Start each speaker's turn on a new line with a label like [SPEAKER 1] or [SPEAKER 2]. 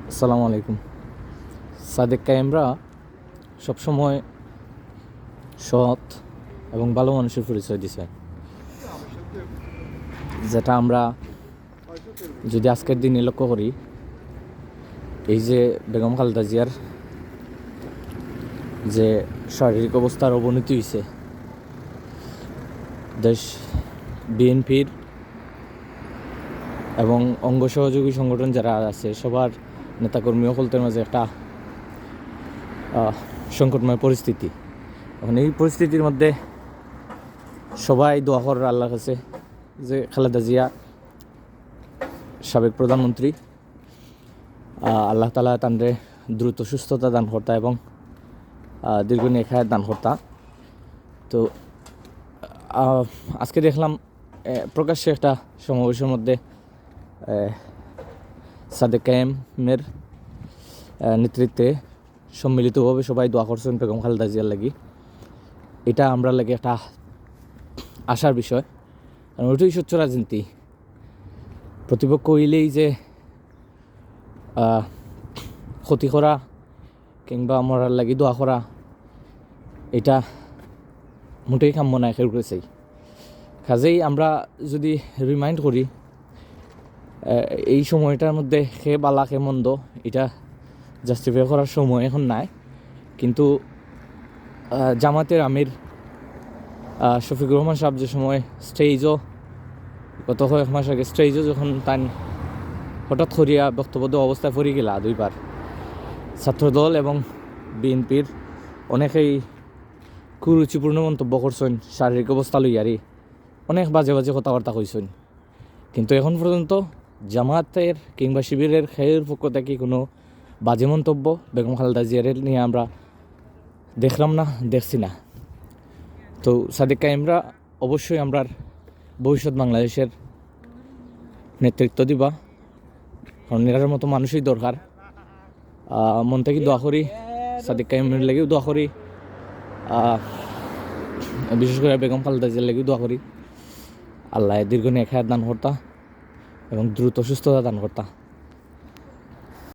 [SPEAKER 1] আসসালামু আলাইকুম। সাদেক কায়েমরা সবসময় সৎ এবং ভালো মানুষের পরিচয় দিছে, যেটা আমরা যদি আজকের দিনে লক্ষ্য করি। এই যে বেগম খালেদা জিয়ার যে শারীরিক অবস্থার অবনতি হয়েছে, দেশ বিএনপির এবং অঙ্গ সহযোগী সংগঠন যারা আছে সবার নেতাকর্মী সকলদের মাঝে একটা সংকটময় পরিস্থিতি। এখন এই পরিস্থিতির মধ্যে সবাই দোয়া করার আল্লাহর কাছে যে খালেদা জিয়া সাবেক প্রধানমন্ত্রী, আল্লাহ তাআলা তাঁদের দ্রুত সুস্থতা দান কর্তা এবং দীর্ঘ নেখায় দান কর্তা। তো আজকে দেখলাম প্রকাশ্যে একটা সমাবেশের মধ্যে সাদেক কায়েমের নেতৃত্বে সম্মিলিতভাবে সবাই দোয়া করছেন বেগম খালেদা জিয়ার লাগি। এটা আমরা লাগে একটা আশার বিষয়, কারণ ওইটাই স্বচ্ছ রাজনীতি। প্রতিপক্ষ হইলেই যে ক্ষতি করা কিংবা মরার লাগি দোয়া করা, এটা মোটেই কাম্য নয় কেউ করেছেই। কাজেই আমরা যদি রিমাইন্ড করি এই সময়টার মধ্যে কে বালা কে মন্দ, এটা জাস্টিফাই করার সময় এখন নাই। কিন্তু জামাতের আমির শফিকুর রহমান সাহেব যে সময় স্টেজও গত কয়েক মাস আগে স্টেজও যখন তাই হঠাৎ করিয়া বক্তব্য অবস্থায় পড়ে গেলা দুইবার, ছাত্রদল এবং বিএনপির অনেকেই কুরুচিপূর্ণ মন্তব্য করছেন, শারীরিক অবস্থা লইয়ারি অনেক বাজে বাজে কথাবার্তা কইছেন। কিন্তু এখন পর্যন্ত জামাতের কিংবা শিবিরের খেয়ের পক্ষ থেকে কোনো বাজে মন্তব্য বেগম খালেদা জিয়ার নিয়ে আমরা দেখলাম না, দেখছি না। তো সাদেক কায়েমরা অবশ্যই আমরার ভবিষ্যৎ বাংলাদেশের নেতৃত্ব দিবা, কারণ এরার মতো মানুষই দরকার। মন থেকে দোয়া করি, সাদেক কায়েমের লেগেও দোয়া করি, বিশেষ করে বেগম খালেদা জিয়ার লেগেও দোয়া করি। আল্লাহ দীর্ঘ নেখায়াত দান কর্তা এবং দ্রুত সুস্থতা দান কর্তা।